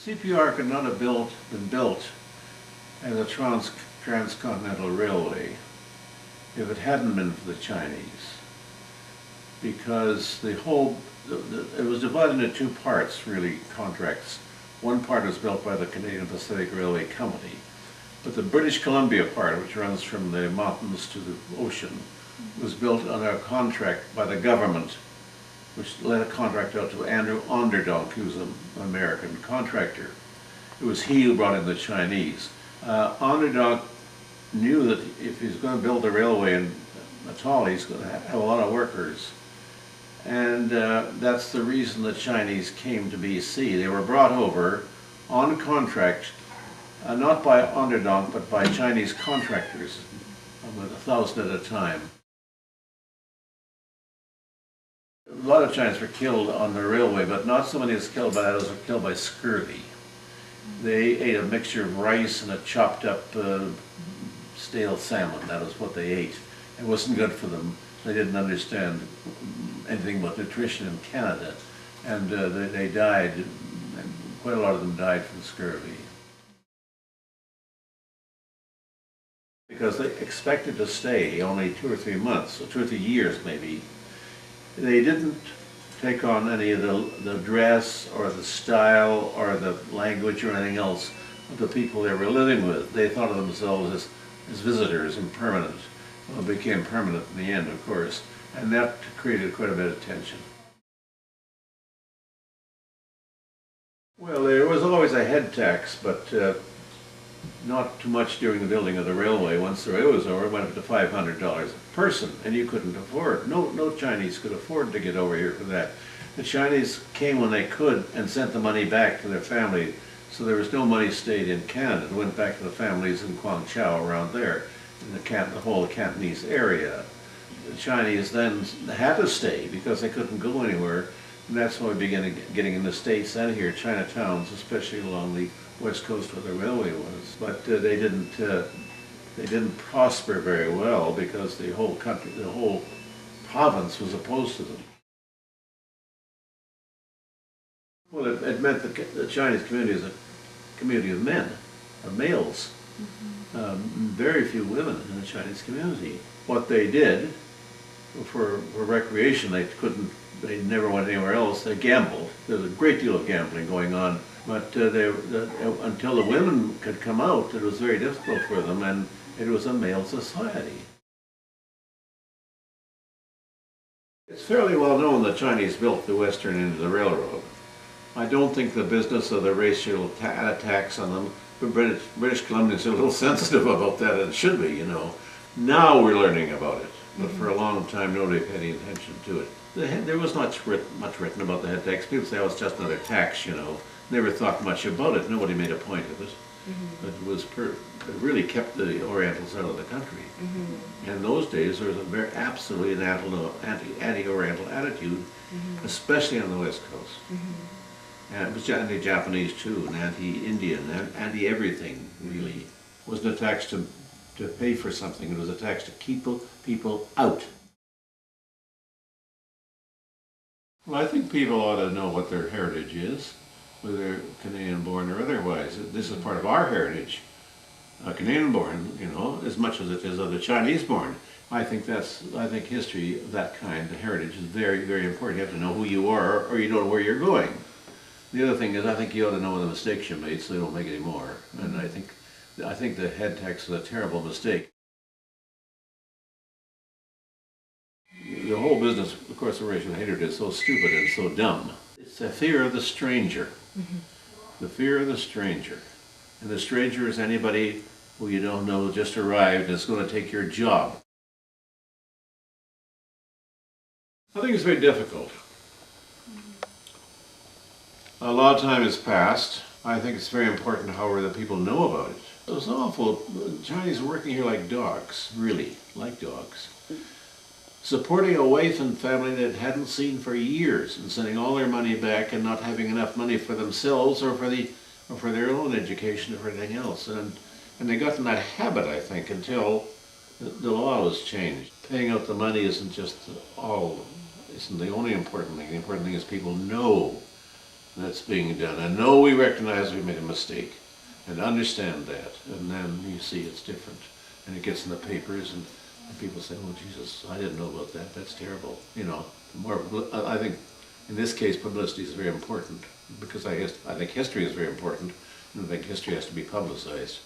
CPR could not have been built as a transcontinental railway if it hadn't been for the Chinese, because it was divided into two parts, really, contracts. One part was built by the Canadian Pacific Railway Company, but the British Columbia part, which runs from the mountains to the ocean, was built on a contract by the government, which let a contract out to Andrew Onderdonk, who was an American contractor. It was he who brought in the Chinese. Onderdonk knew that if he's going to build a railway in Natal, he's going to have a lot of workers. And that's the reason the Chinese came to BC. They were brought over on contract, not by Onderdonk, but by Chinese contractors, about 1,000 at a time. A lot of Chinese were killed on the railway, but not so many as killed by that as were killed by scurvy. They ate a mixture of rice and a chopped up stale salmon. That was what they ate. It wasn't good for them. They didn't understand anything about nutrition in Canada, and they died. Quite a lot of them died from scurvy. Because they expected to stay only 2 or 3 months, or 2 or 3 years maybe. They didn't take on any of the dress or the style or the language or anything else of the people they were living with. They thought of themselves as visitors and permanent. Well, it became permanent in the end, of course, and that created quite a bit of tension. Well, there was always a head tax, but not too much during the building of the railway. Once the railway was over, it went up to $500 a person, and you couldn't afford. No Chinese could afford to get over here for that. The Chinese came when they could and sent the money back to their family, so there was no money stayed in Canada. It went back to the families in Guangzhou around there, in the whole Cantonese area. The Chinese then had to stay because they couldn't go anywhere, and that's why we began getting in the States and here, Chinatowns, especially along the west coast where the railway was. But they didn't prosper very well because the whole country, the whole province was opposed to them. Well, it meant the Chinese community is a community of men, of males. Very few women in the Chinese community. What they did for recreation, they never went anywhere else. They gambled. There was a great deal of gambling going on, but until the women could come out, it was very difficult for them, and it was a male society. It's fairly well known the Chinese built the western end of the railroad. I don't think the business of the racial attacks on them, but British Columbians are a little sensitive about that, and it should be, you know. Now we're learning about it, but for a long time nobody paid any attention to it. There was not much written about the head tax. People say, oh, it's just another tax, you know. Never thought much about it. Nobody made a point of it. But it really kept the Orientals out of the country. And in those days, there was a absolutely an anti-Oriental attitude, especially on the West Coast. And it was anti-Japanese too, and anti-Indian, and anti-everything, really. It wasn't a tax to pay for something, it was a tax to keep people out. Well, I think people ought to know what their heritage is, whether they're Canadian-born or otherwise. This is part of our heritage. Canadian-born, you know, as much as it is of the Chinese-born. I think history of that kind, the heritage, is very, very important. You have to know who you are, or you don't know where you're going. The other thing is, I think you ought to know the mistakes you made so you don't make any more. And I think the head tax was a terrible mistake. The whole business, of course, of racial hatred is so stupid and so dumb. It's the fear of the stranger. The fear of the stranger. And the stranger is anybody who you don't know just arrived and is going to take your job. I think it's very difficult. A lot of time has passed. I think it's very important, however, that people know about it. It was awful. The Chinese were working here like dogs, really, like dogs. Supporting a wife and family that hadn't seen for years and sending all their money back and not having enough money for themselves or for their own education or for anything else. And they got in that habit, I think, until the law was changed. Paying out the money isn't the only important thing. The important thing is people know that's being done. And no, we recognize we made a mistake and understand that. And then you see it's different. And it gets in the papers and people say, oh, Jesus, I didn't know about that. That's terrible. You know, I think in this case, publicity is very important because I think history is very important and I think history has to be publicized.